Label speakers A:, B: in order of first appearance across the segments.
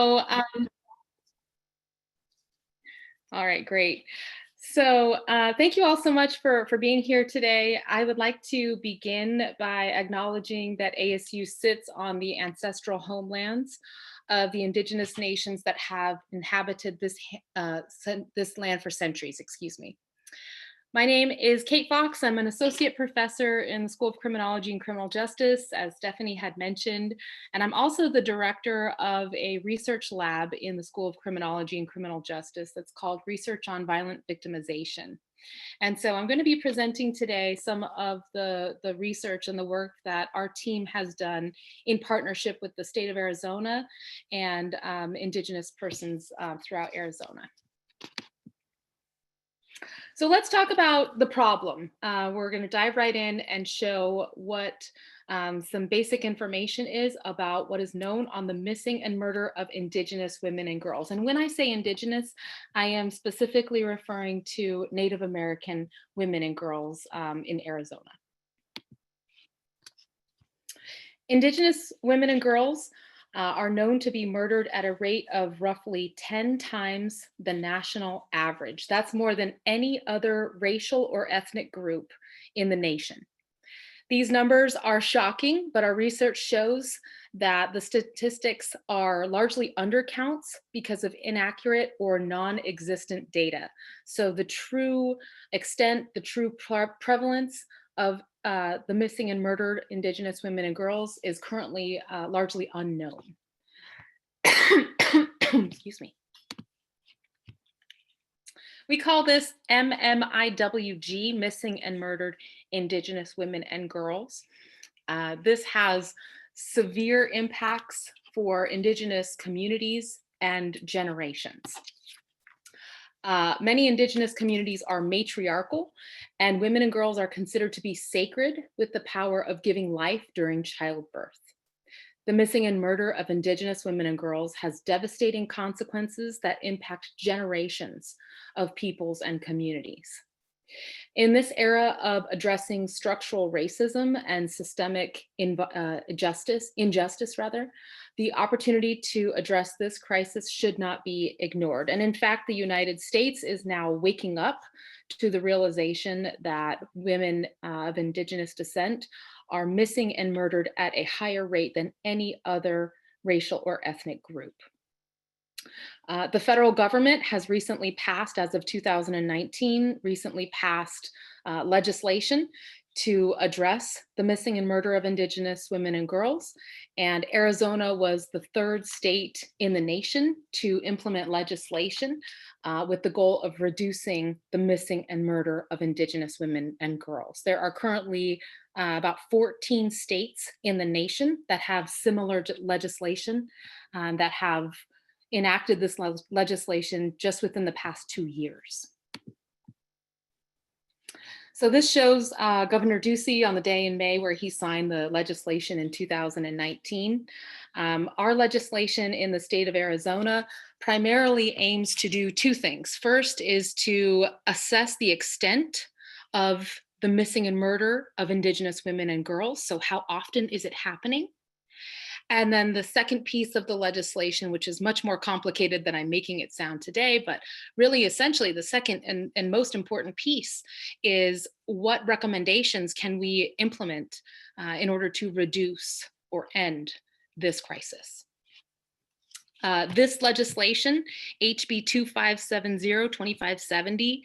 A: So, all right, great. So, thank you all so much for being here today. I would like to begin by acknowledging that ASU sits on the ancestral homelands of the indigenous nations that have inhabited this land for centuries. Excuse me. My name is Kate Fox. I'm an associate professor in the School of Criminology and Criminal Justice, as Stephanie had mentioned, and I'm also the director of a research lab in the School of Criminology and Criminal Justice that's called Research on Violent Victimization. And so I'm going to be presenting today some of the research and the work that our team has done in partnership with the state of Arizona and Indigenous persons throughout Arizona. So let's talk about the problem. We're going to dive right in and show what some basic information is about what is known on the missing and murder of Indigenous women and girls. And when I say Indigenous, I am specifically referring to Native American women and girls in Arizona. Indigenous women and girls are known to be murdered at a rate of roughly 10 times the national average. That's more than any other racial or ethnic group in the nation. These numbers are shocking, but our research shows that the statistics are largely undercounts because of inaccurate or non-existent data. So the true extent, the true prevalence of the missing and murdered Indigenous women and girls is currently largely unknown. Excuse me. We call this MMIWG, Missing and Murdered Indigenous Women and Girls. This has severe impacts for Indigenous communities and generations. Many Indigenous communities are matriarchal, and women and girls are considered to be sacred with the power of giving life during childbirth. The missing and murder of Indigenous women and girls has devastating consequences that impact generations of peoples and communities. In this era of addressing structural racism and systemic injustice, the opportunity to address this crisis should not be ignored. And in fact, the United States is now waking up to the realization that women of Indigenous descent are missing and murdered at a higher rate than any other racial or ethnic group. The federal government has recently passed, as of 2019, legislation to address the missing and murder of Indigenous women and girls. And Arizona was the third state in the nation to implement legislation with the goal of reducing the missing and murder of Indigenous women and girls. There are currently about 14 states in the nation that have similar legislation that have enacted this legislation just within the past 2 years. So this shows Governor Ducey on the day in May where he signed the legislation in 2019. Our legislation in the state of Arizona primarily aims to do two things. First is to assess the extent of the missing and murder of Indigenous women and girls. So how often is it happening? And then the second piece of the legislation, which is much more complicated than I'm making it sound today, but really essentially the second and most important piece is what recommendations can we implement in order to reduce or end this crisis. This legislation, HB 2570,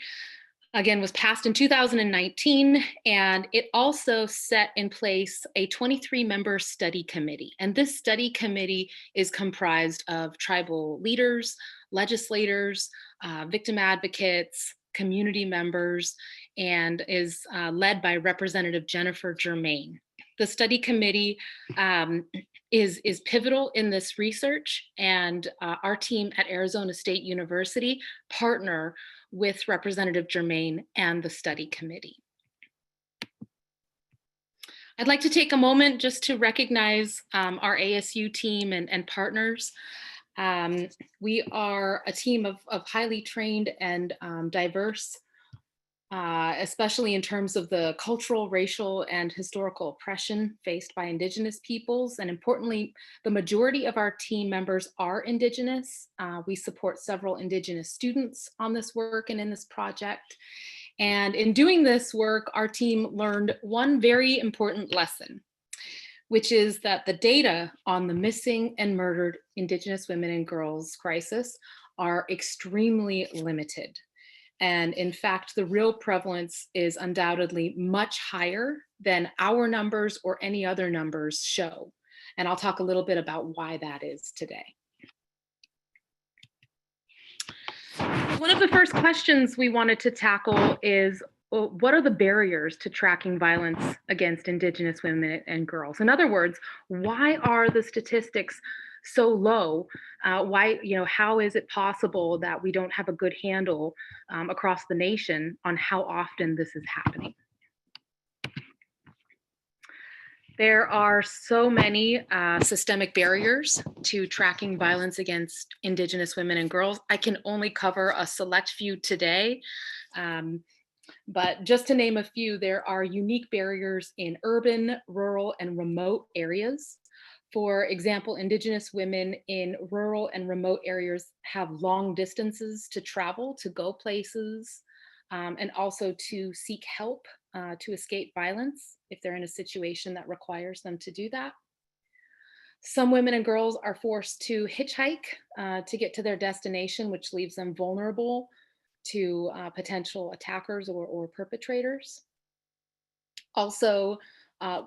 A: again, was passed in 2019, and it also set in place a 23-member study committee. And this study committee is comprised of tribal leaders, legislators, victim advocates, community members, and is led by Representative Jennifer Germain. The study committee is pivotal in this research, and our team at Arizona State University partner with Representative Germain and the study committee. I'd like to take a moment just to recognize our ASU team and partners. We are a team of highly trained and diverse especially in terms of the cultural, racial, and historical oppression faced by Indigenous peoples. And importantly, the majority of our team members are Indigenous. We support several Indigenous students on this work and in this project. And in doing this work, our team learned one very important lesson, which is that the data on the missing and murdered Indigenous women and girls crisis are extremely limited. And in fact, the real prevalence is undoubtedly much higher than our numbers or any other numbers show. And I'll talk a little bit about why that is today. One of the first questions we wanted to tackle is, well, what are the barriers to tracking violence against Indigenous women and girls? In other words, why are the statistics so low? How is it possible that we don't have a good handle across the nation on how often this is happening? There are so many systemic barriers to tracking violence against Indigenous women and girls. I can only cover a select few today. But just to name a few, there are unique barriers in urban, rural, and remote areas. For example, Indigenous women in rural and remote areas have long distances to travel to go places, and also to seek help to escape violence if they're in a situation that requires them to do that. Some women and girls are forced to hitchhike to get to their destination, which leaves them vulnerable to potential attackers or perpetrators. Also,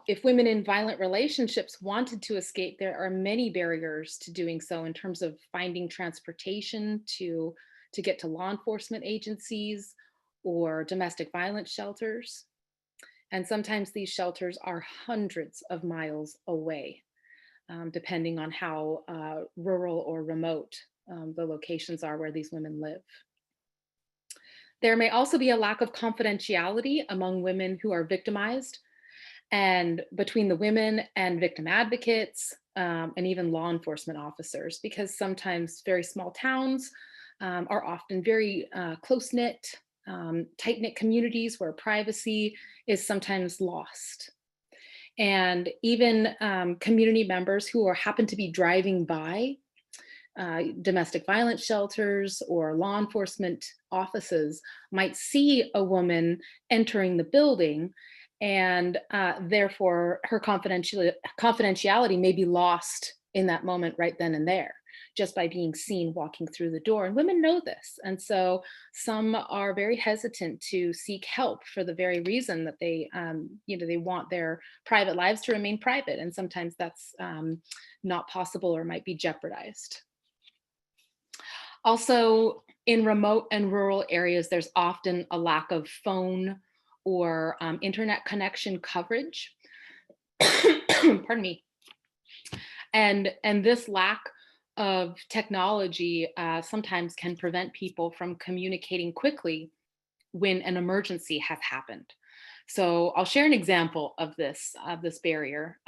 A: if women in violent relationships wanted to escape, there are many barriers to doing so in terms of finding transportation to get to law enforcement agencies or domestic violence shelters. And sometimes these shelters are hundreds of miles away, depending on how rural or remote the locations are where these women live. There may also be a lack of confidentiality among women who are victimized and between the women and victim advocates and even law enforcement officers, because sometimes very small towns are often very close-knit, tight-knit communities where privacy is sometimes lost. And even community members who happen to be driving by domestic violence shelters or law enforcement offices might see a woman entering the building, and therefore her confidentiality may be lost in that moment right then and there, just by being seen walking through the door. And women know this. And so some are very hesitant to seek help for the very reason that they want their private lives to remain private. And sometimes that's not possible or might be jeopardized. Also, in remote and rural areas, there's often a lack of phone or internet connection coverage. Pardon me. And this lack of technology sometimes can prevent people from communicating quickly when an emergency has happened. So I'll share an example of this barrier.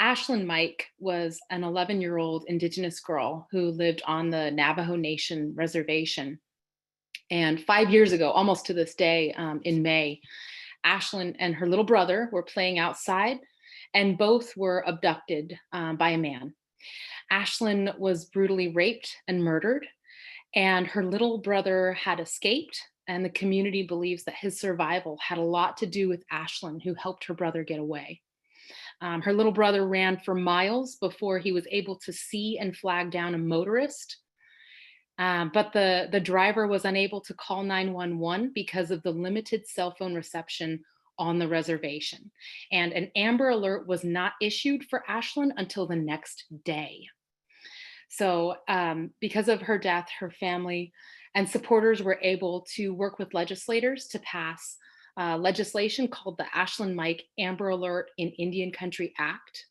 A: Ashlyn Mike was an 11-year-old Indigenous girl who lived on the Navajo Nation reservation. And 5 years ago, almost to this day, in May, Ashlyn and her little brother were playing outside, and both were abducted by a man. Ashlyn was brutally raped and murdered, and her little brother had escaped. And the community believes that his survival had a lot to do with Ashlyn, who helped her brother get away. Her little brother ran for miles before he was able to see and flag down a motorist. But the driver was unable to call 911 because of the limited cell phone reception on the reservation. And an Amber Alert was not issued for Ashlyn until the next day. So because of her death, her family and supporters were able to work with legislators to pass legislation called the Ashlyn Mike Amber Alert in Indian Country Act.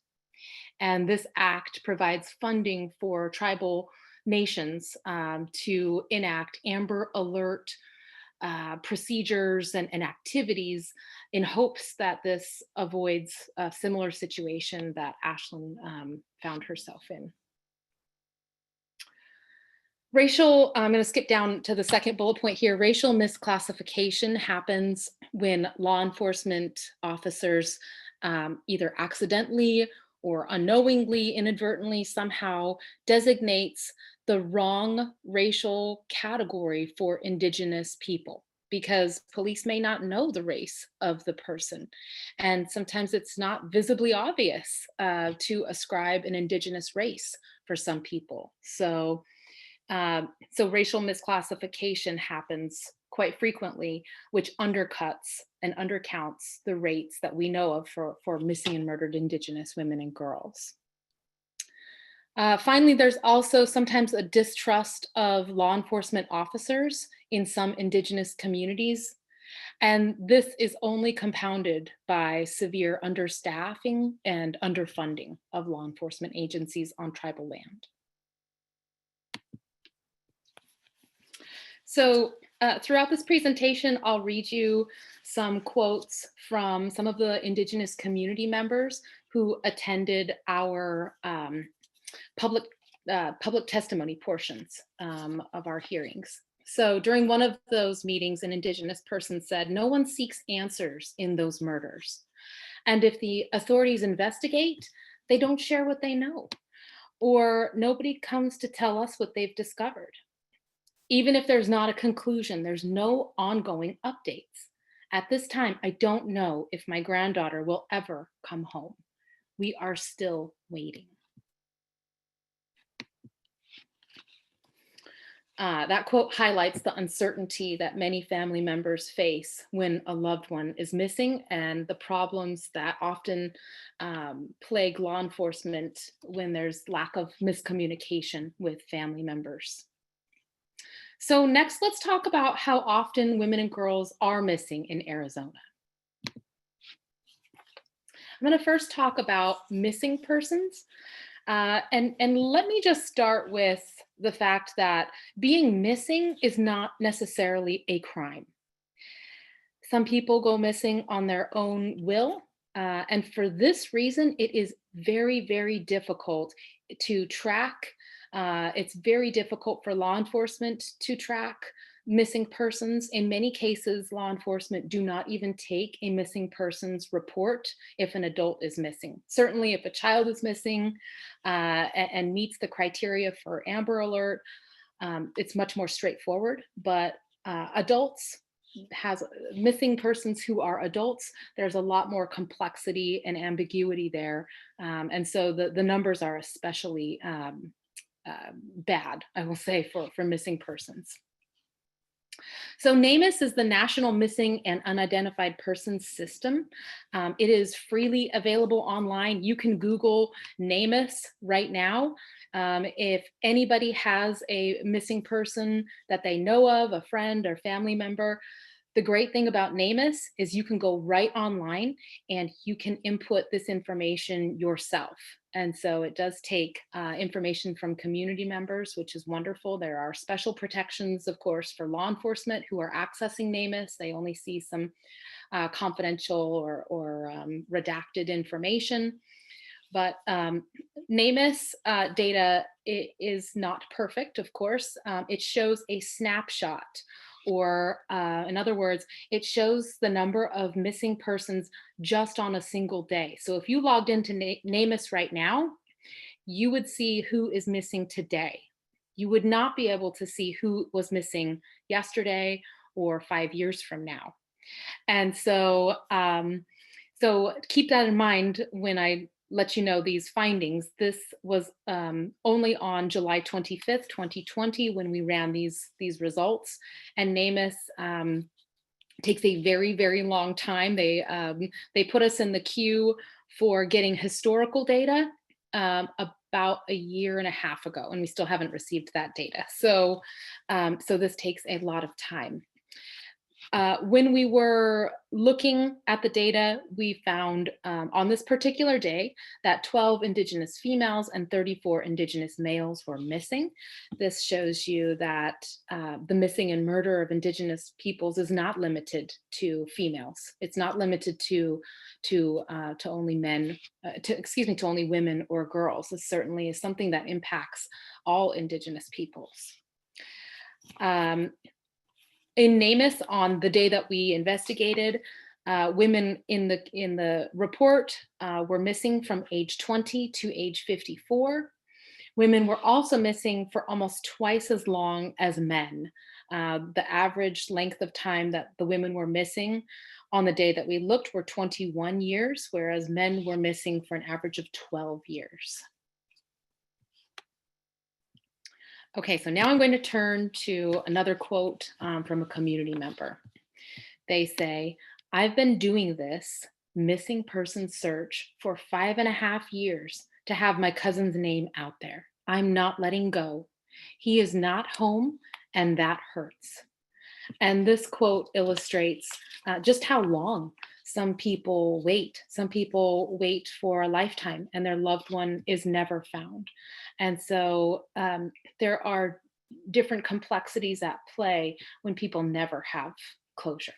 A: And this act provides funding for tribal nations to enact Amber Alert procedures and activities in hopes that this avoids a similar situation that Ashlyn found herself in. I'm going to skip down to the second bullet point here. Racial misclassification happens when law enforcement officers either accidentally or unknowingly, inadvertently, somehow designates the wrong racial category for Indigenous people, because police may not know the race of the person. And sometimes it's not visibly obvious to ascribe an Indigenous race for some people. So racial misclassification happens quite frequently, which undercuts and undercounts the rates that we know of for missing and murdered Indigenous women and girls. Finally, there's also sometimes a distrust of law enforcement officers in some Indigenous communities. And this is only compounded by severe understaffing and underfunding of law enforcement agencies on tribal land. So throughout this presentation, I'll read you some quotes from some of the Indigenous community members who attended our public testimony portions of our hearings. So during one of those meetings, an Indigenous person said, "No one seeks answers in those murders. And if the authorities investigate, they don't share what they know, or nobody comes to tell us what they've discovered. Even if there's not a conclusion, there's no ongoing updates. At this time, I don't know if my granddaughter will ever come home. We are still waiting." That quote highlights the uncertainty that many family members face when a loved one is missing, and the problems that often plague law enforcement when there's lack of miscommunication with family members. So next, let's talk about how often women and girls are missing in Arizona. I'm going to first talk about missing persons. And let me just start with the fact that being missing is not necessarily a crime. Some people go missing on their own will. And for this reason, it is very, very difficult to track. It's very difficult for law enforcement to track missing persons. In many cases, law enforcement do not even take a missing persons report if an adult is missing. Certainly, if a child is missing and meets the criteria for Amber Alert, it's much more straightforward. But adults, has missing persons who are adults, there's a lot more complexity and ambiguity there. And so the numbers are especially bad, I will say, for missing persons. So NamUs is the National Missing and Unidentified Persons System. It is freely available online. You can Google NamUs right now. If anybody has a missing person that they know of, a friend or family member, the great thing about NamUs is you can go right online and you can input this information yourself. And so it does take information from community members, which is wonderful. There are special protections, of course, for law enforcement who are accessing NamUs. They only see some confidential or redacted information. But NamUs data is not perfect, of course. It shows a snapshot, or in other words, it shows the number of missing persons just on a single day. So if you logged into NamUs right now, you would see who is missing today. You would not be able to see who was missing yesterday or 5 years from now. And so, so keep that in mind when I let you know these findings. This was only on July 25th, 2020, when we ran these results. And NamUs takes a very, very long time. They put us in the queue for getting historical data about a year and a half ago, and we still haven't received that data. So, so this takes a lot of time. When we were looking at the data, we found on this particular day that 12 Indigenous females and 34 Indigenous males were missing. This shows you that the missing and murder of Indigenous peoples is not limited to females. It's not limited to only men, to only women or girls. This certainly is something that impacts all Indigenous peoples. In NamUs, on the day that we investigated, women in the report were missing from age 20 to age 54. Women were also missing for almost twice as long as men. The average length of time that the women were missing on the day that we looked were 21 years, whereas men were missing for an average of 12 years. Okay, so now I'm going to turn to another quote from a community member. They say, "I've been doing this missing person search for 5.5 years to have my cousin's name out there. I'm not letting go. He is not home, and that hurts." And this quote illustrates just how long some people wait. Some people wait for a lifetime and their loved one is never found. And so there are different complexities at play when people never have closure.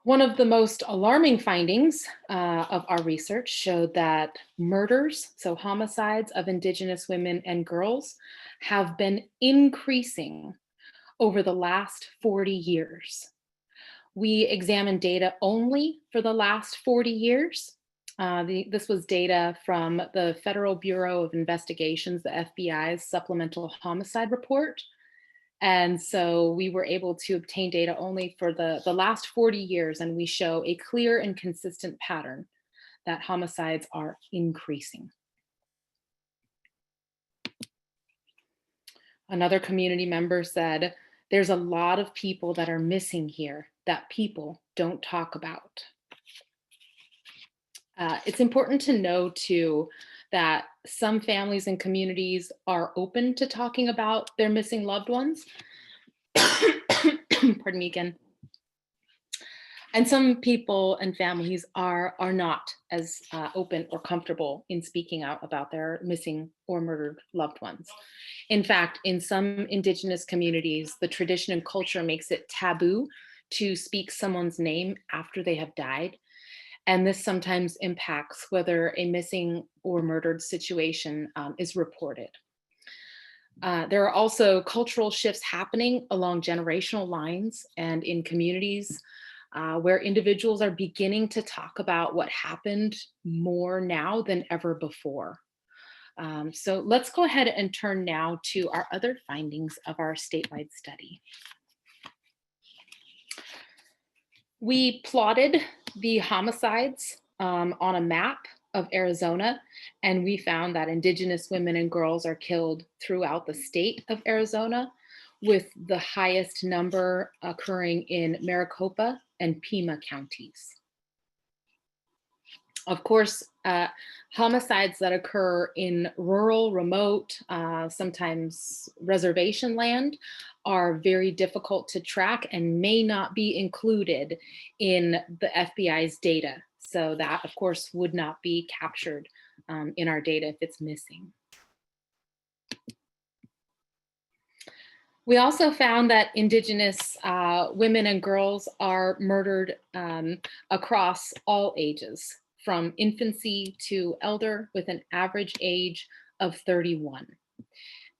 A: One of the most alarming findings of our research showed that murders, so homicides of Indigenous women and girls, have been increasing over the last 40 years. We examined data only for the last 40 years. This was data from the Federal Bureau of Investigations, the FBI's supplemental homicide report. And so we were able to obtain data only for the last 40 years, and we show a clear and consistent pattern that homicides are increasing. Another community member said, "There's a lot of people that are missing here that people don't talk about." It's important to know too that some families and communities are open to talking about their missing loved ones. Pardon me again. And some people and families are not as open or comfortable in speaking out about their missing or murdered loved ones. In fact, in some Indigenous communities, the tradition and culture makes it taboo to speak someone's name after they have died. And this sometimes impacts whether a missing or murdered situation is reported. There are also cultural shifts happening along generational lines and in communities where individuals are beginning to talk about what happened more now than ever before. So let's go ahead and turn now to our other findings of our statewide study. We plotted the homicides on a map of Arizona, and we found that Indigenous women and girls are killed throughout the state of Arizona, with the highest number occurring in Maricopa and Pima counties. Of course, homicides that occur in rural, remote, sometimes reservation land are very difficult to track and may not be included in the FBI's data. So that, of course, would not be captured in our data if it's missing. We also found that Indigenous women and girls are murdered across all ages, from infancy to elder, with an average age of 31.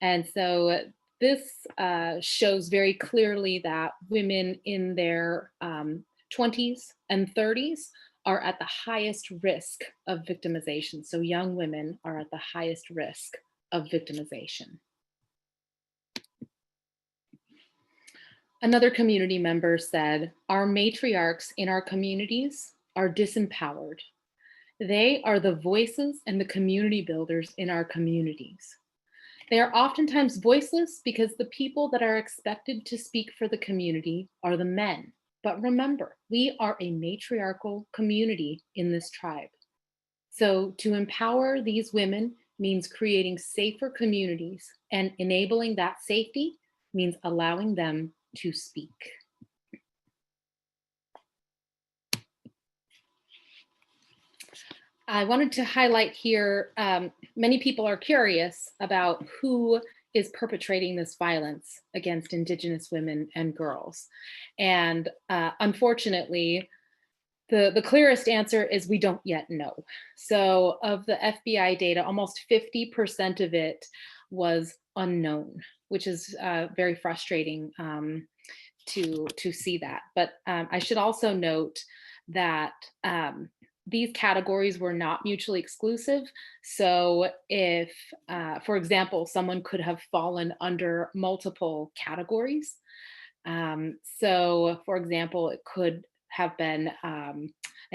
A: And so this shows very clearly that women in their 20s and 30s are at the highest risk of victimization. So young women are at the highest risk of victimization. Another community member said, "Our matriarchs in our communities are disempowered. They are the voices and the community builders in our communities. They are oftentimes voiceless because the people that are expected to speak for the community are the men. But remember, we are a matriarchal community in this tribe. So to empower these women means creating safer communities, and enabling that safety means allowing them to speak." I wanted to highlight here, many people are curious about who is perpetrating this violence against Indigenous women and girls. And unfortunately, the clearest answer is we don't yet know. So of the FBI data, almost 50% of it was unknown, which is very frustrating to see that. But I should also note that these categories were not mutually exclusive. So if, for example, someone could have fallen under multiple categories. So, for example, it could have been an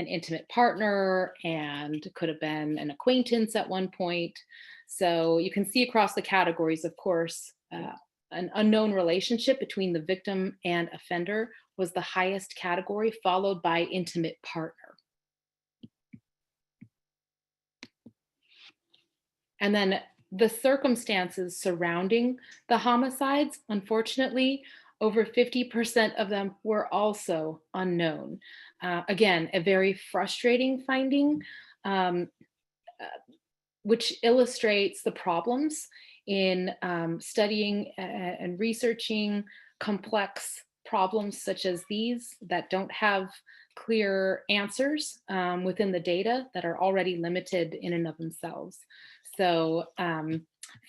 A: intimate partner and could have been an acquaintance at one point. So you can see across the categories, of course, an unknown relationship between the victim and offender was the highest category, followed by intimate partner. And then the circumstances surrounding the homicides, unfortunately, over 50% of them were also unknown. Again, a very frustrating finding, um, which illustrates the problems in studying and researching complex problems such as these that don't have clear answers within the data that are already limited in and of themselves. So,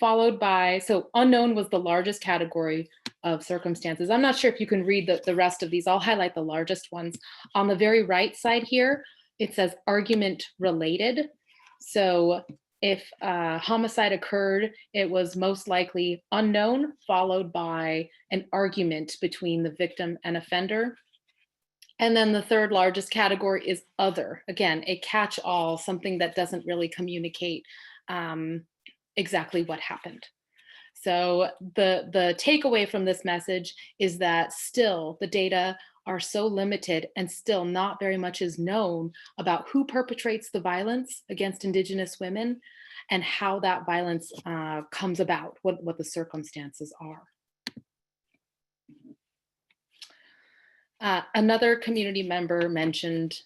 A: followed by, so unknown was the largest category of circumstances. I'm not sure if you can read the rest of these. I'll highlight the largest ones. On the very right side here, it says argument related. So if a homicide occurred, it was most likely unknown, followed by an argument between the victim and offender. And then the third largest category is other. Again, a catch-all, something that doesn't really communicate exactly what happened. So the takeaway from this message is that still the data are so limited and still not very much is known about who perpetrates the violence against Indigenous women and how that violence comes about, what the circumstances are. Another community member mentioned,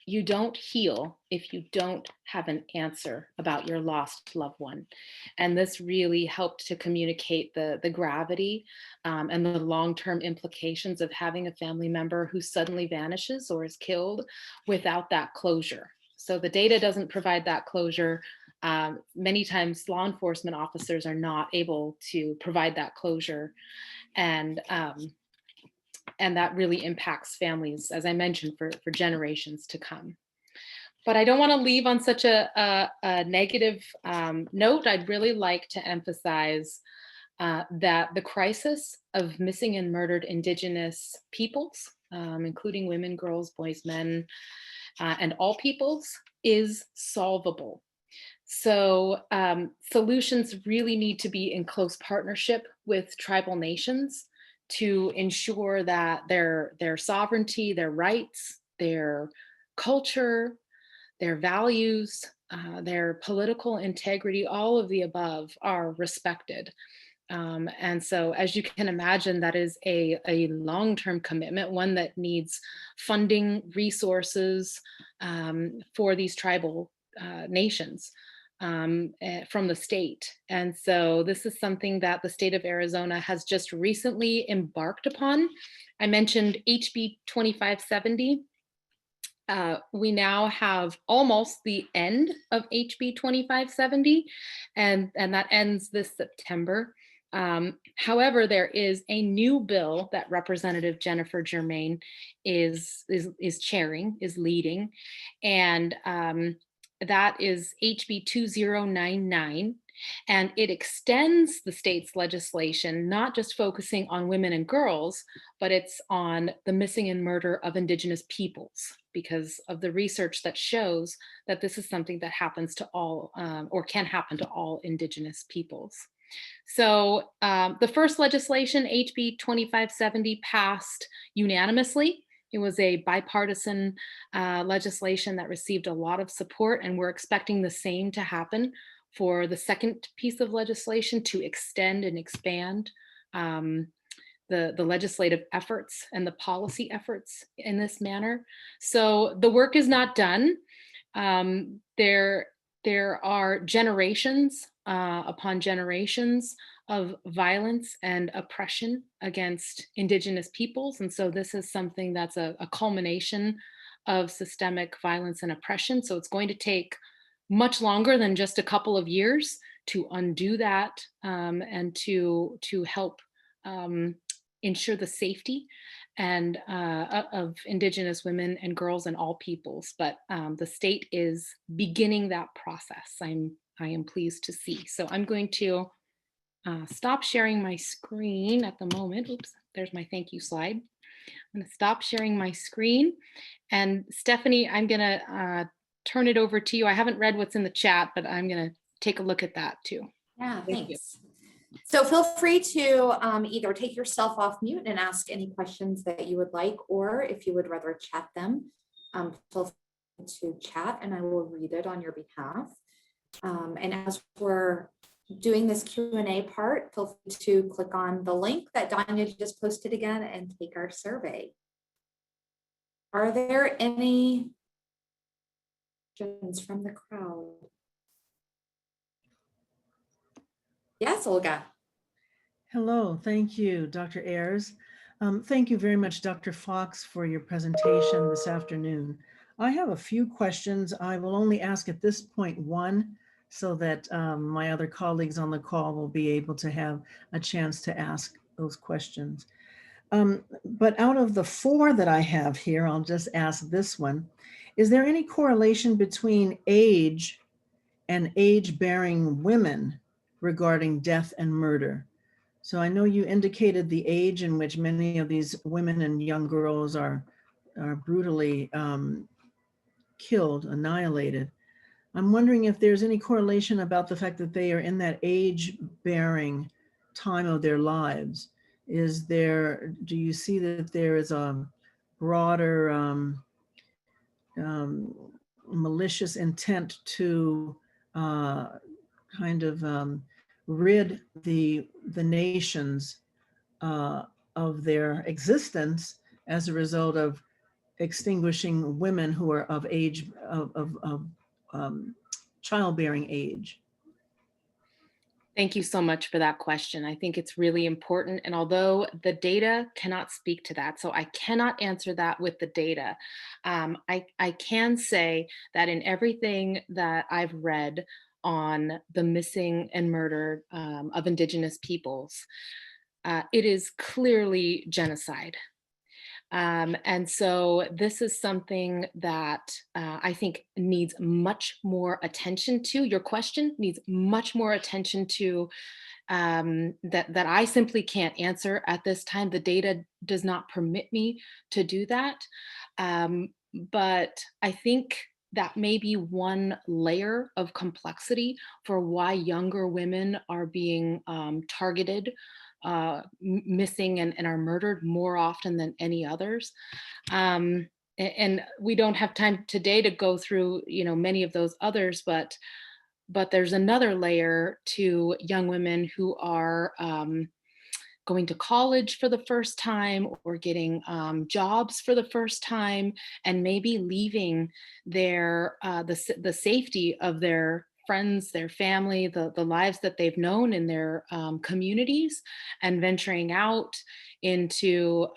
A: you don't heal if you don't have an answer about your lost loved one. And this really helped to communicate the gravity and the long-term implications of having a family member who suddenly vanishes or is killed without that closure. So the data doesn't provide that closure. Many times law enforcement officers are not able to provide that closure. And that really impacts families, as I mentioned, for generations to come. But I don't want to leave on such a negative note. I'd really like to emphasize that the crisis of missing and murdered Indigenous peoples, including women, girls, boys, men, and all peoples, is solvable. So solutions really need to be in close partnership with tribal nations to ensure that their sovereignty, their rights, their culture, their values, their political integrity, all of the above are respected. And so, as you can imagine, that is a long-term commitment, one that needs funding, resources for these tribal nations from the state. And so this is something that the state of Arizona has just recently embarked upon. I mentioned HB 2570. We now have almost the end of HB 2570, and that ends this September. However, there is a new bill that Representative Jennifer Germain is chairing, is leading, and that is HB 2099. And it extends the state's legislation, not just focusing on women and girls, but it's on the missing and murder of Indigenous peoples, because of the research that shows that this is something that happens to all, or can happen to all Indigenous peoples. So the first legislation, HB 2570, passed unanimously. It was a bipartisan legislation that received a lot of support, and we're expecting the same to happen for the second piece of legislation to extend and expand the legislative efforts and the policy efforts in this manner. So the work is not done. There are generations upon generations of violence and oppression against Indigenous peoples. And so this is something that's a culmination of systemic violence and oppression. So it's going to take much longer than just a couple of years to undo that, and to help ensure the safety and of Indigenous women and girls and all peoples. But the state is beginning that process. I am pleased to see. So I'm going to stop sharing my screen at the moment. Oops, there's my thank you slide. I'm going to stop sharing my screen. And Stephanie, I'm going to turn it over to you. I haven't read what's in the chat, but I'm going to take a look at that too.
B: Yeah,
A: Thank you.
B: thanks. So feel free to either take yourself off mute and ask any questions that you would like, or if you would rather chat them, feel free to chat and I will read it on your behalf. And as we're doing this Q&A part, feel free to click on the link that Danya just posted again and take our survey. Are there any questions from the crowd? Yes, Olga.
C: Hello, thank you, Dr. Ayers. Thank you very much, Dr. Fox, for your presentation this afternoon. I have a few questions. I will only ask at this point one, so that my other colleagues on the call will be able to have a chance to ask those questions. But out of the four that I have here, I'll just ask this one. Is there any correlation between age and age-bearing women regarding death and murder? So I know you indicated the age in which many of these women and young girls are brutally killed, annihilated. I'm wondering if there's any correlation about the fact that they are in that age-bearing time of their lives. Do you see that there is a broader malicious intent to rid the nations of their existence as a result of extinguishing women who are of age, of childbearing age?
A: Thank you so much for that question. I think it's really important. And although the data cannot speak to that, so I cannot answer that with the data, I can say that in everything that I've read on the missing and murder of Indigenous peoples, it is clearly genocide. And so this is something that I think needs much more attention to. Your question needs much more attention to, that I simply can't answer at this time. The data does not permit me to do that. But I think that may be one layer of complexity for why younger women are being targeted, missing and are murdered more often than any others. And we don't have time today to go through, many of those others, but there's another layer to young women who are going to college for the first time, or getting jobs for the first time, and maybe leaving the safety of their friends, their family, the lives that they've known in their communities, and venturing out into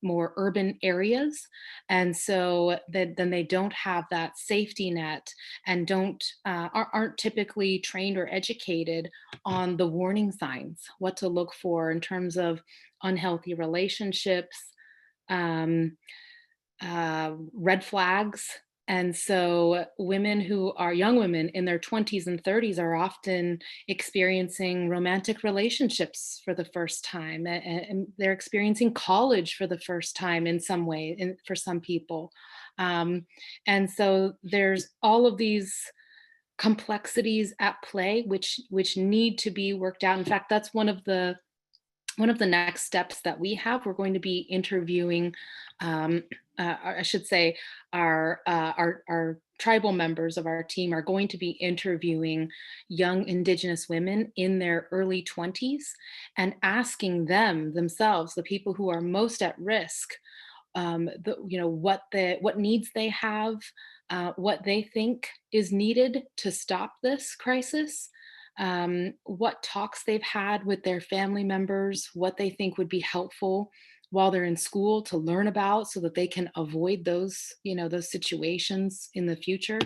A: more urban areas. And so then they don't have that safety net, and aren't typically trained or educated on the warning signs, what to look for in terms of unhealthy relationships, red flags. And so young women in their 20s and 30s are often experiencing romantic relationships for the first time, and they're experiencing college for the first time in some way, for some people. And so there's all of these complexities at play, which need to be worked out. In fact, that's one of the next steps that we have. We're going to be interviewing, I should say, our tribal members of our team are going to be interviewing young Indigenous women in their early 20s, and asking themselves, the people who are most at risk, what needs they have, what they think is needed to stop this crisis, what talks they've had with their family members, what they think would be helpful while they're in school to learn about, so that they can avoid those situations in the future.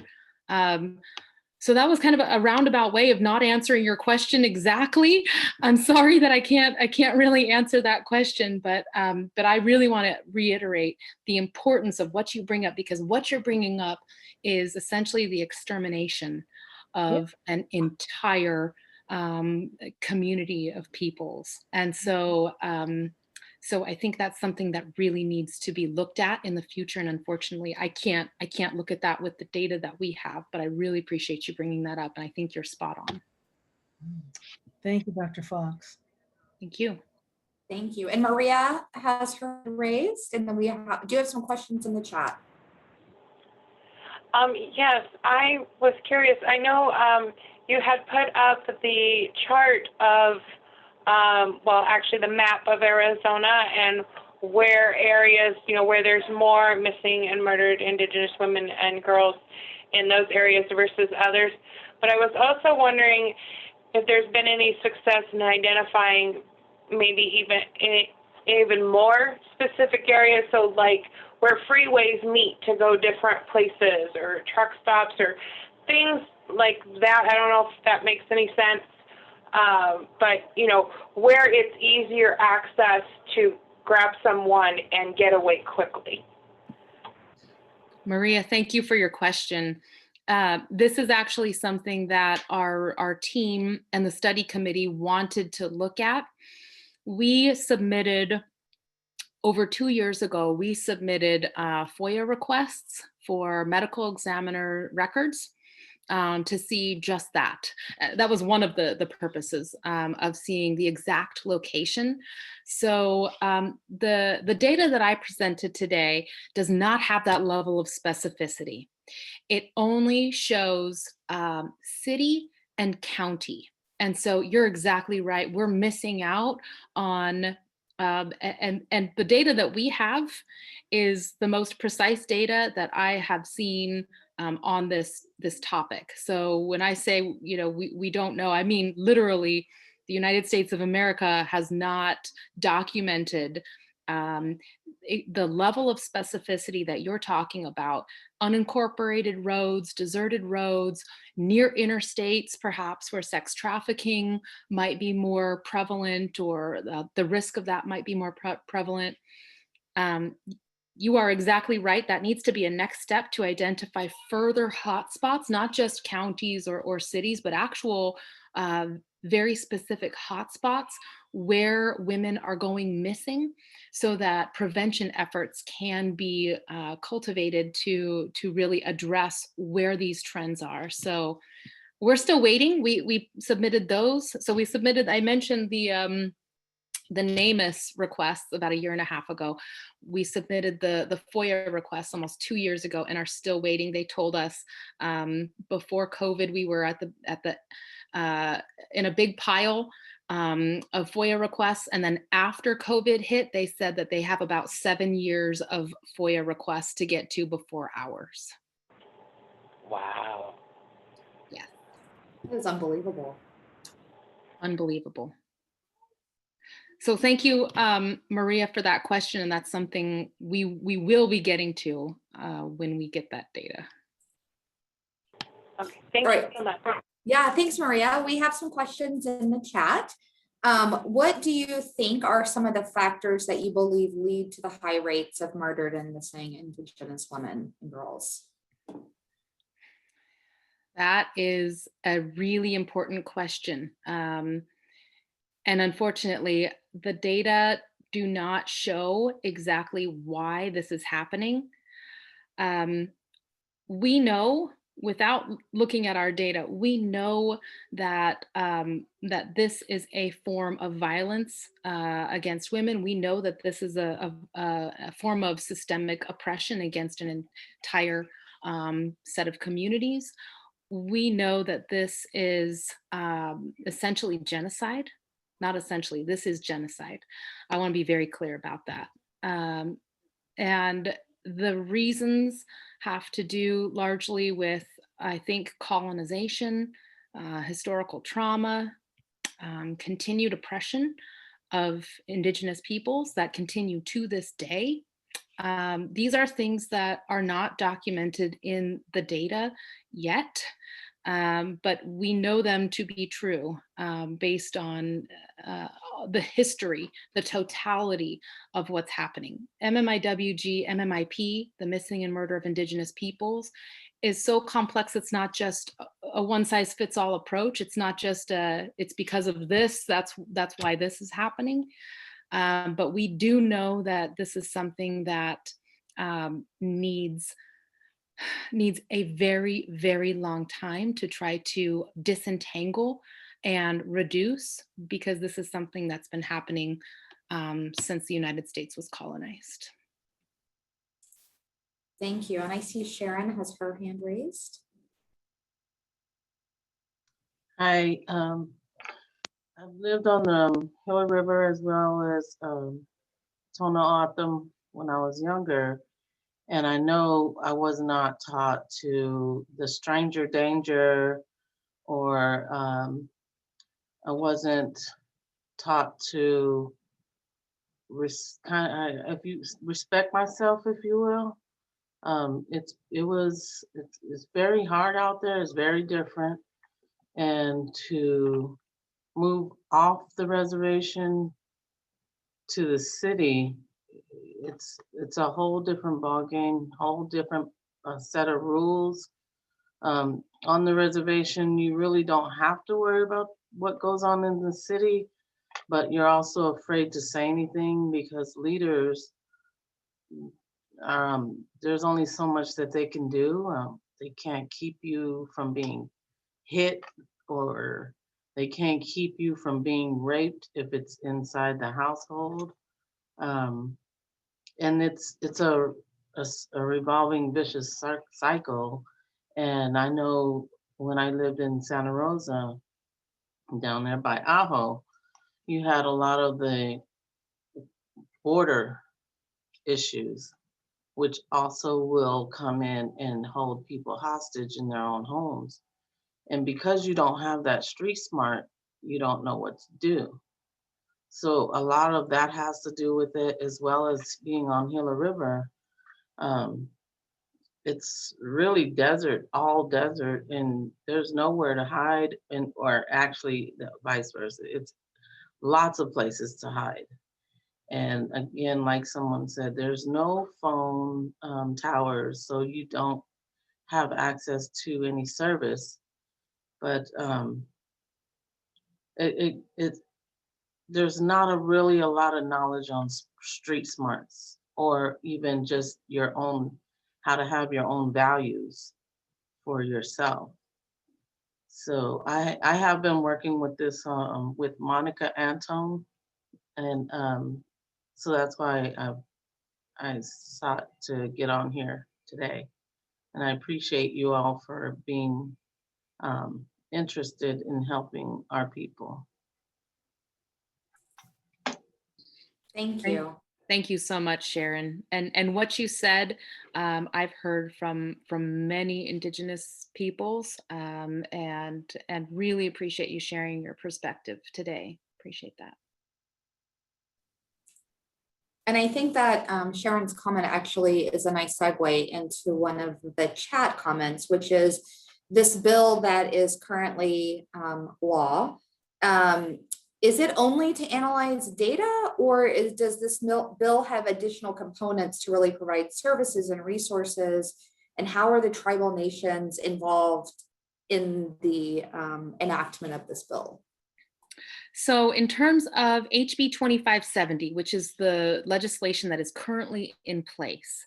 A: So that was kind of a roundabout way of not answering your question exactly. I'm sorry that I can't really answer that question, but I really want to reiterate the importance of what you bring up, because what you're bringing up is essentially the extermination
C: Yeah.
A: of an entire community of peoples. And so so I think that's something that really needs to be looked at in the future. And unfortunately, I can't look at that with the data that we have, but I really appreciate you bringing that up. And I think you're spot on.
C: Thank you, Dr. Fox.
A: Thank you.
B: Thank you. And Maria has her hand raised, and then we do have some questions in the chat.
D: Yes, I was curious. I know you had put up the chart of, well, actually the map of Arizona and where areas, where there's more missing and murdered Indigenous women and girls in those areas versus others. But I was also wondering if there's been any success in identifying maybe even more specific areas, so like where freeways meet to go different places, or truck stops, or things like that. I don't know if that makes any sense, but where it's easier access to grab someone and get away quickly.
A: Maria, thank you for your question. This is actually something that our team and the study committee wanted to look at. We submitted, over 2 years ago, we submitted FOIA requests for medical examiner records to see just that. That was one of the purposes of seeing the exact location. So the data that I presented today does not have that level of specificity. It only shows city and county. And so you're exactly right. We're missing out on, and the data that we have is the most precise data that I have seen on this topic. So when I say, we don't know, I mean literally the United States of America has not documented the level of specificity that you're talking about. Unincorporated roads, deserted roads, near interstates, perhaps where sex trafficking might be more prevalent, or the risk of that might be more prevalent. You are exactly right. That needs to be a next step to identify further hotspots, not just counties or cities, but actual very specific hotspots where women are going missing, so that prevention efforts can be cultivated to really address where these trends are. So we're still waiting. We submitted those. So we submitted, I mentioned the NamUs requests about 1.5 years ago. We submitted the FOIA requests almost 2 years ago and are still waiting. They told us before COVID, we were in a big pile of FOIA requests. And then after COVID hit, they said that they have about 7 years of FOIA requests to get to before ours.
D: Wow.
A: Yeah.
B: That is unbelievable.
A: Unbelievable. So thank you, Maria, for that question. And that's something we will be getting to when we get that data.
D: Okay, thank you so much.
B: Yeah, thanks, Maria. We have some questions in the chat. What do you think are some of the factors that you believe lead to the high rates of murdered and missing Indigenous women and girls?
A: That is a really important question. And unfortunately, the data do not show exactly why this is happening. We know, without looking at our data, we know that that this is a form of violence against women. We know that this is a form of systemic oppression against an entire set of communities. We know that this is essentially genocide. Not essentially, this is genocide. I want to be very clear about that. And the reasons have to do largely with, I think, colonization, historical trauma, continued oppression of Indigenous peoples that continue to this day. These are things that are not documented in the data yet. but we know them to be true based on the history, the totality of what's happening. MMIWG, MMIP, the missing and murder of Indigenous peoples, is so complex. It's not just a one size fits all approach. It's not just it's because of this, that's why this is happening. But we do know that this is something that needs a very, very long time to try to disentangle and reduce, because this is something that's been happening since the United States was colonized.
B: Thank you. And I see Sharon has her hand raised.
E: I've lived on the Gila River as well as Tohono O'odham when I was younger. And I know I was not taught to the stranger danger, or I wasn't taught to respect myself, if you will. It's very hard out there. It's very different, and to move off the reservation to the city, it's a whole different ballgame, whole different set of rules. On the reservation, you really don't have to worry about what goes on in the city, but you're also afraid to say anything because leaders, there's only so much that they can do. They can't keep you from being hit, or they can't keep you from being raped if it's inside the household. And it's a revolving vicious cycle. And I know when I lived in Santa Rosa, down there by Ajo, you had a lot of the border issues, which also will come in and hold people hostage in their own homes. And because you don't have that street smart, you don't know what to do. So a lot of that has to do with it, as well as being on Gila River. It's really desert, all desert, and there's nowhere to hide, or actually vice versa. It's lots of places to hide. And again, like someone said, there's no phone towers, so you don't have access to any service. But there's not really a lot of knowledge on street smarts, or even just your own, how to have your own values for yourself. So I have been working with this with Monica Antone, and so that's why I sought to get on here today. And I appreciate you all for being interested in helping our people.
B: Thank you.
A: Thank you so much, Sharon. And what you said, I've heard from many Indigenous peoples, and really appreciate you sharing your perspective today. Appreciate that.
B: And I think that Sharon's comment actually is a nice segue into one of the chat comments, which is this bill that is currently law. Is it only to analyze data, or does this bill have additional components to really provide services and resources? And how are the tribal nations involved in the enactment of this bill?
A: So in terms of HB 2570, which is the legislation that is currently in place,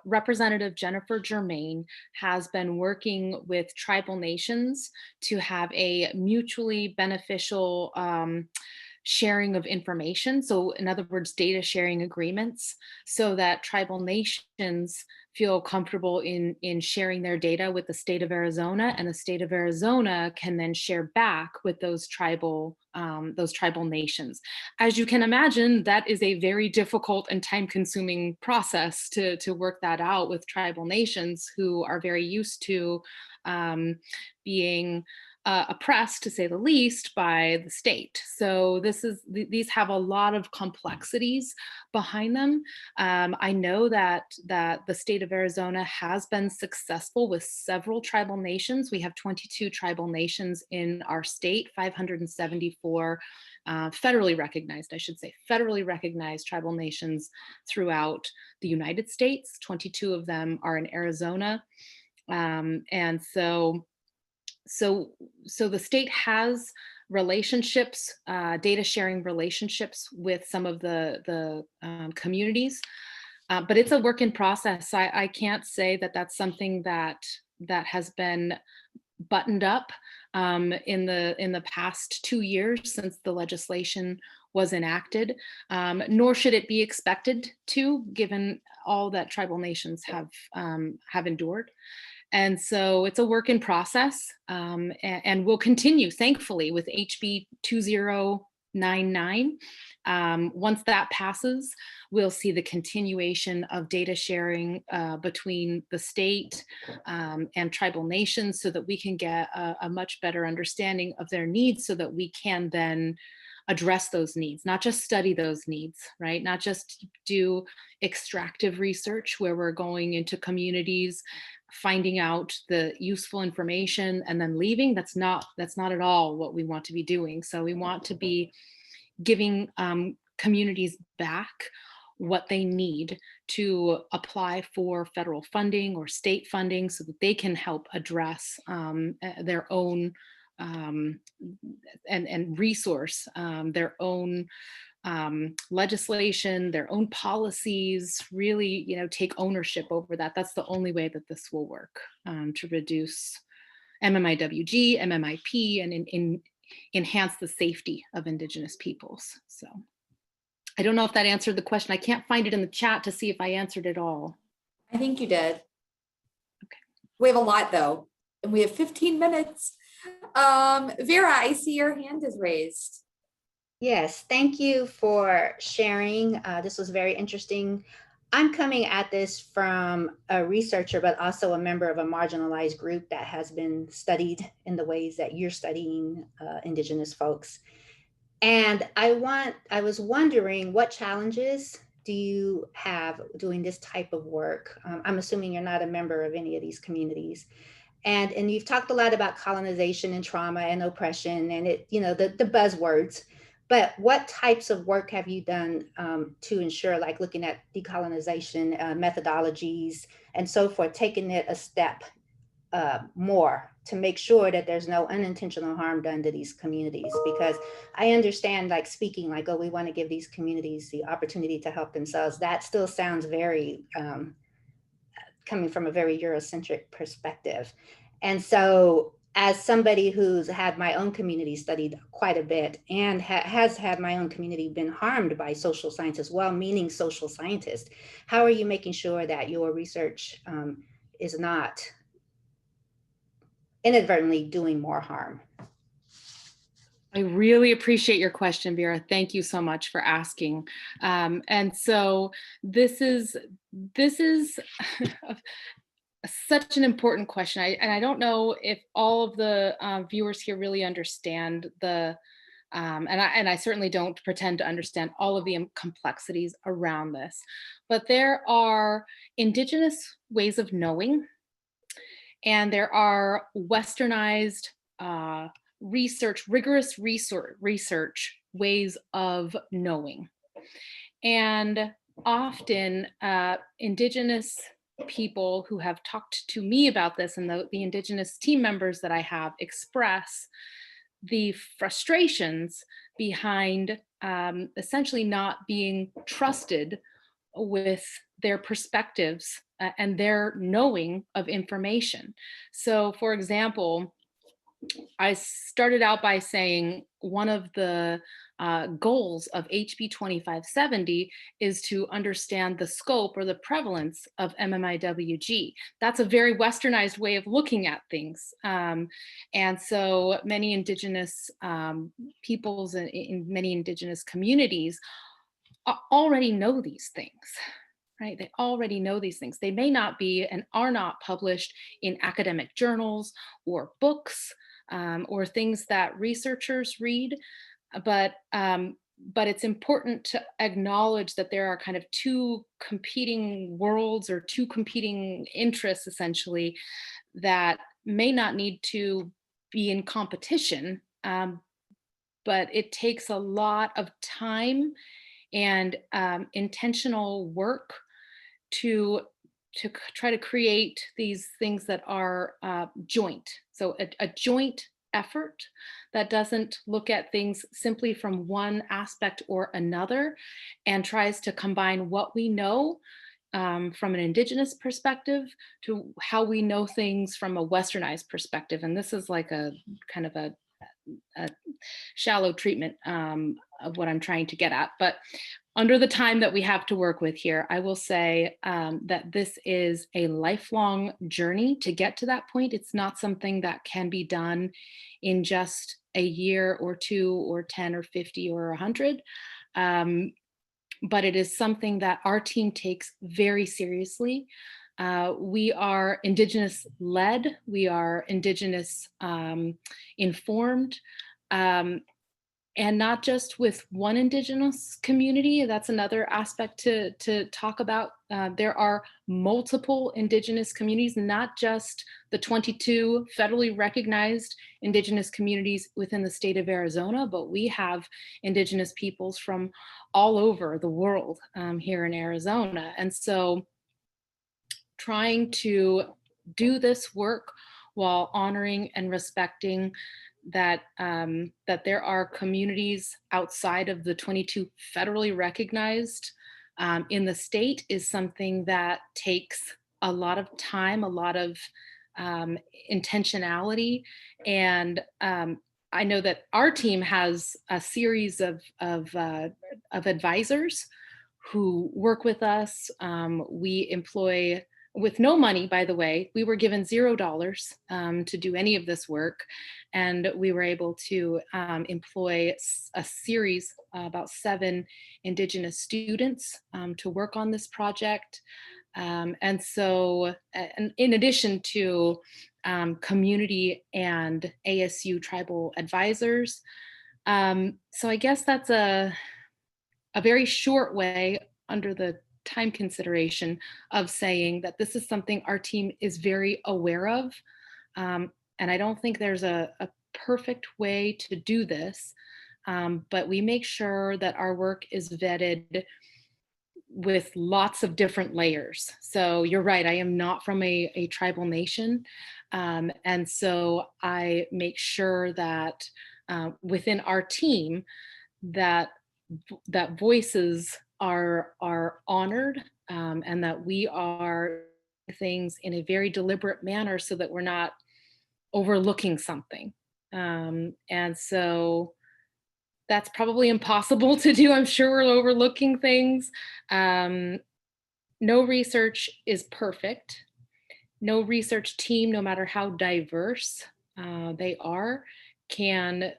A: Representative Jennifer Germain has been working with tribal nations to have a mutually beneficial sharing of information. So in other words, data sharing agreements, so that tribal nations feel comfortable in sharing their data with the state of Arizona, and the state of Arizona can then share back with those tribal nations. As you can imagine, that is a very difficult and time-consuming process to work that out with tribal nations who are very used to being oppressed, to say the least, by the state. So these have a lot of complexities behind them. I know that the state of Arizona has been successful with several tribal nations. We have 22 tribal nations in our state, 574 federally recognized, I should say, federally recognized tribal nations throughout the United States. 22 of them are in Arizona. And so the state has relationships, data sharing relationships with some of the communities, but it's a work in process. I can't say that that's something that has been buttoned up in the past 2 years since the legislation was enacted, nor should it be expected to, given all that tribal nations have endured. And so it's a work in process, and will continue, thankfully, with HB 2099. Once that passes, we'll see the continuation of data sharing between the state and tribal nations, so that we can get a much better understanding of their needs, so that we can then address those needs, not just study those needs, right? Not just do extractive research where we're going into communities, finding out the useful information and then leaving. That's not at all what we want to be doing. So we want to be giving communities back what they need to apply for federal funding or state funding, so that they can help address their own and resource their own legislation, their own policies, really, take ownership over that. That's the only way that this will work, to reduce MMIWG, MMIP, and enhance the safety of Indigenous peoples. So I don't know if that answered the question. I can't find it in the chat to see if I answered it all.
B: I think you did.
A: Okay.
B: We have a lot though, and we have 15 minutes. Vera, I see your hand is raised.
F: Yes, thank you for sharing. This was very interesting. I'm coming at this from a researcher, but also a member of a marginalized group that has been studied in the ways that you're studying Indigenous folks. And I was wondering, what challenges do you have doing this type of work? I'm assuming you're not a member of any of these communities. And you've talked a lot about colonization and trauma and oppression and the buzzwords. But what types of work have you done to ensure, like looking at decolonization methodologies and so forth, taking it a step more to make sure that there's no unintentional harm done to these communities? Because I understand, like speaking like, oh, we want to give these communities the opportunity to help themselves. That still sounds very coming from a very Eurocentric perspective. And so as somebody who's had my own community studied quite a bit and has had my own community been harmed by social scientists, well-meaning social scientists, how are you making sure that your research is not inadvertently doing more harm?
A: I really appreciate your question, Vera. Thank you so much for asking. And so this is such an important question. And I don't know if all of the viewers here really understand and I certainly don't pretend to understand all of the complexities around this, but there are Indigenous ways of knowing, and there are Westernized rigorous research ways of knowing. And often Indigenous people who have talked to me about this, and the Indigenous team members that I have, express the frustrations behind essentially not being trusted with their perspectives and their knowing of information. So, for example, I started out by saying one of the goals of HB 2570 is to understand the scope or the prevalence of MMIWG. That's a very Westernized way of looking at things. And so many Indigenous peoples in many Indigenous communities already know these things. Right? They already know these things. They may not be and are not published in academic journals or books, or things that researchers read, but it's important to acknowledge that there are kind of two competing worlds or two competing interests, essentially, that may not need to be in competition, but it takes a lot of time and intentional work to try to create these things that are joint. So a joint effort that doesn't look at things simply from one aspect or another, and tries to combine what we know from an Indigenous perspective to how we know things from a Westernized perspective. And this is like a kind of a shallow treatment of what I'm trying to get at. But under the time that we have to work with here, I will say that this is a lifelong journey to get to that point. It's not something that can be done in just a year or two or 10 or 50 or 100. But it is something that our team takes very seriously. We are Indigenous led, we are Indigenous informed, and not just with one Indigenous community. That's another aspect to talk about. There are multiple Indigenous communities, not just the 22 federally recognized Indigenous communities within the state of Arizona, but we have Indigenous peoples from all over the world here in Arizona. And so trying to do this work while honoring and respecting that that there are communities outside of the 22 federally recognized in the state is something that takes a lot of time, a lot of intentionality. And I know that our team has a series of advisors who work with us. We employ, with no money, by the way, we were given $0 to do any of this work. And we were able to employ a series, about 7 Indigenous students to work on this project. And so, and in addition to community and ASU tribal advisors. So I guess that's a very short way, under the time consideration, of saying that this is something our team is very aware of. And I don't think there's a perfect way to do this, but we make sure that our work is vetted with lots of different layers. So you're right, I am not from a tribal nation. And so I make sure that within our team that voices are honored, and that we are things in a very deliberate manner so that we're not overlooking something. And so that's probably impossible to do. I'm sure we're overlooking things. No research is perfect. No research team, no matter how diverse they are, can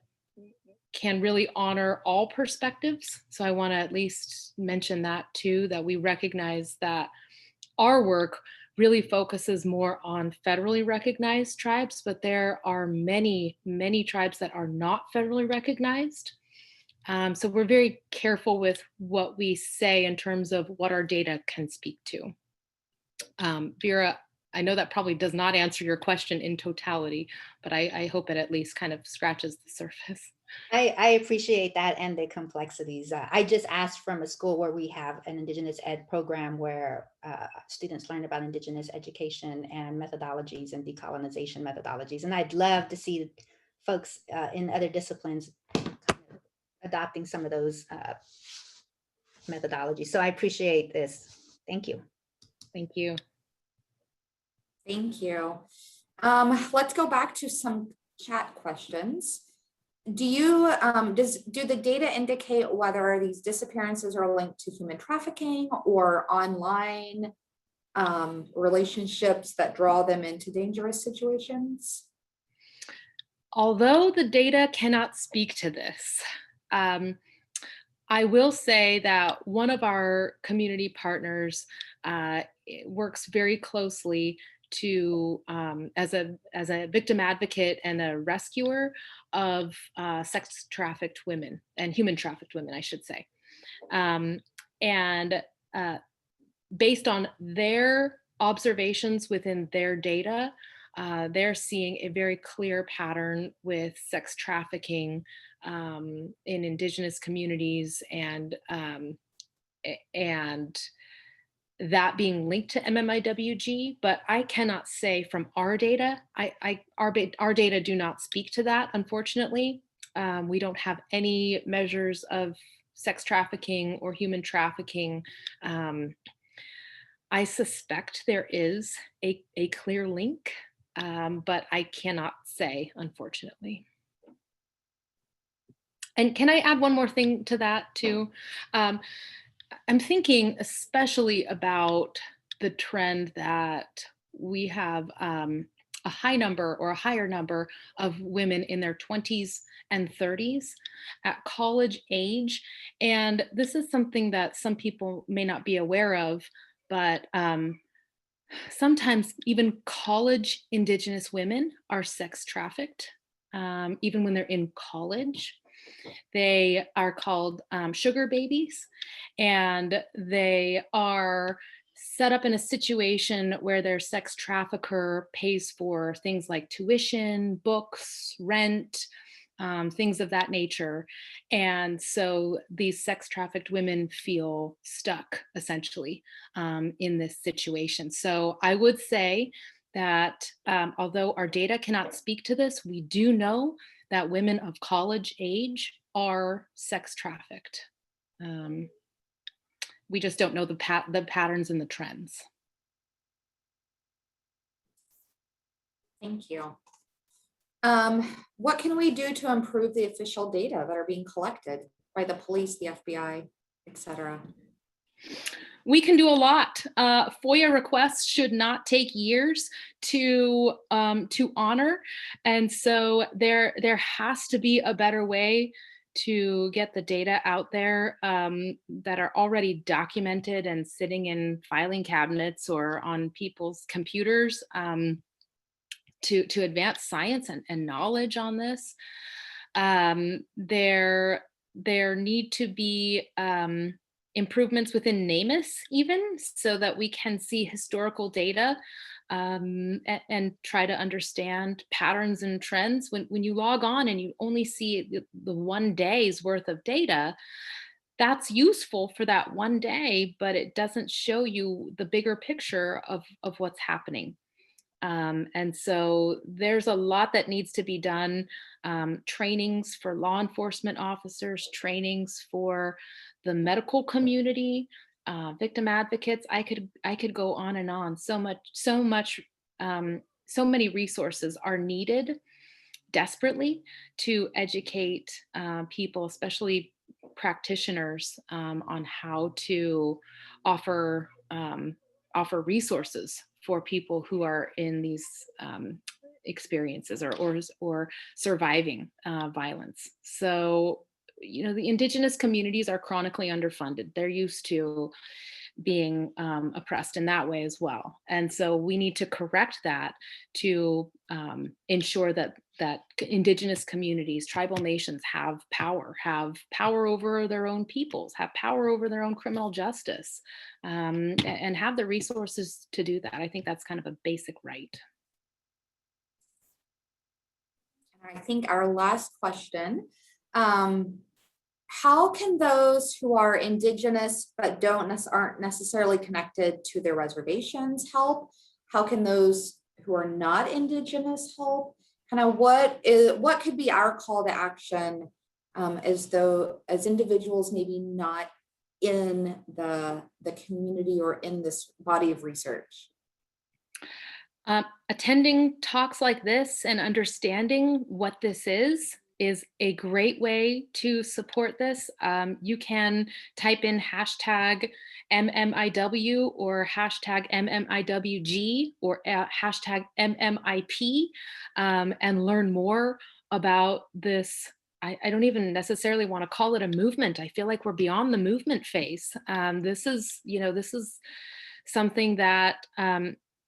A: really honor all perspectives. So I want to at least mention that too, that we recognize that our work really focuses more on federally recognized tribes, but there are many, many tribes that are not federally recognized. So we're very careful with what we say in terms of what our data can speak to. Vera, I know that probably does not answer your question in totality, but I hope it at least kind of scratches the surface.
F: I appreciate that and the complexities. I just asked from a school where we have an Indigenous ed program where students learn about Indigenous education and methodologies and decolonization methodologies. And I'd love to see folks in other disciplines adopting some of those methodologies. So I appreciate this. Thank you.
A: Thank you.
B: Thank you. Let's go back to some chat questions. Do you do the data indicate whether these disappearances are linked to human trafficking or online relationships that draw them into dangerous situations?
A: Although the data cannot speak to this, I will say that one of our community partners works very closely to as a victim advocate and a rescuer of sex trafficked women and human trafficked women, I should say. And based on their observations within their data, they're seeing a very clear pattern with sex trafficking in Indigenous communities, and that being linked to MMIWG. But I cannot say from our data, our data do not speak to that, unfortunately. We don't have any measures of sex trafficking or human trafficking. I suspect there is a clear link, but I cannot say, unfortunately. And can I add one more thing to that too? I'm thinking especially about the trend that we have a high number or a higher number of women in their 20s and 30s at college age. And this is something that some people may not be aware of, but sometimes even college Indigenous women are sex trafficked, even when they're in college. They are called sugar babies, and they are set up in a situation where their sex trafficker pays for things like tuition, books, rent, things of that nature. And so these sex trafficked women feel stuck essentially in this situation. So I would say that although our data cannot speak to this, we do know that women of college age are sex trafficked. We just don't know the patterns and the trends.
B: Thank you. What can we do to improve the official data that are being collected by the police, the FBI, et cetera?
A: We can do a lot. FOIA requests should not take years to honor, and so there has to be a better way to get the data out there that are already documented and sitting in filing cabinets or on people's computers to advance science and knowledge on this. There need to be improvements within NamUs even, so that we can see historical data and try to understand patterns and trends. When you log on and you only see the one day's worth of data, that's useful for that one day, but it doesn't show you the bigger picture of what's happening. And so there's a lot that needs to be done. Trainings for law enforcement officers, trainings for the medical community, victim advocates. I could go on and on. So many resources are needed desperately to educate people, especially practitioners, on how to offer resources for people who are in these experiences or surviving violence. So, the Indigenous communities are chronically underfunded. They're used to being oppressed in that way as well. And so we need to correct that to ensure that Indigenous communities, tribal nations have power over their own peoples, have power over their own criminal justice, and have the resources to do that. I think that's kind of a basic right.
B: I think our last question, how can those who are Indigenous but aren't necessarily connected to their reservations help? How can those who are not Indigenous help? Kind of what could be our call to action as individuals maybe not in the community or in this body of research?
A: Attending talks like this and understanding what this is a great way to support this. You can type in hashtag MMIW or hashtag MMIWG or hashtag MMIP and learn more about this. I don't even necessarily want to call it a movement. I feel like we're beyond the movement phase. This is something that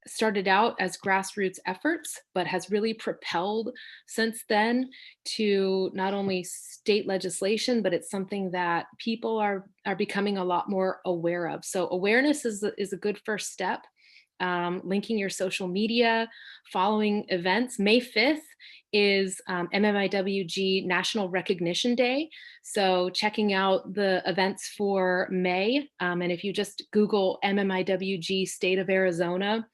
A: started out as grassroots efforts, but has really propelled since then to not only state legislation, but it's something that people are becoming a lot more aware of. So awareness is a good first step. Linking your social media, following events. May 5th is MMIWG National Recognition Day. So checking out the events for May, and if you just Google MMIWG State of Arizona,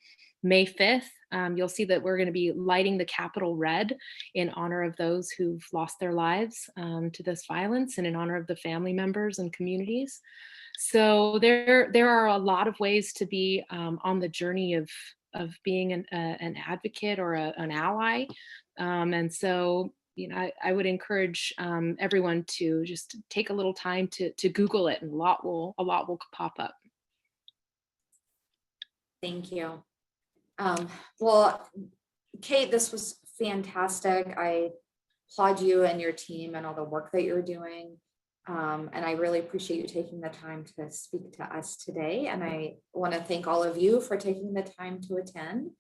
A: May 5th, you'll see that we're going to be lighting the Capitol red in honor of those who've lost their lives to this violence and in honor of the family members and communities. So there are a lot of ways to be on the journey of being an advocate or an ally. And so, you know, I would encourage everyone to just take a little time to Google it, and a lot will pop up.
B: Thank you. Well, Kate, this was fantastic. I applaud you and your team and all the work that you're doing. And I really appreciate you taking the time to speak to us today. And I want to thank all of you for taking the time to attend.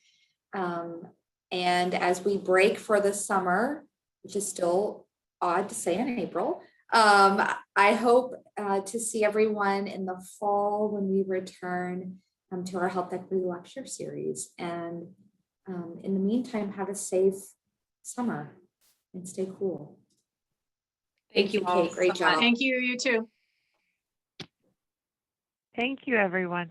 B: And as we break for the summer, which is still odd to say in April, I hope to see everyone in the fall when we return to our Health Equity Lecture Series. And in the meantime, have a safe summer and stay cool.
A: Thank you all
B: Kate. Great job.
G: Thank you, you too.
D: Thank you, everyone.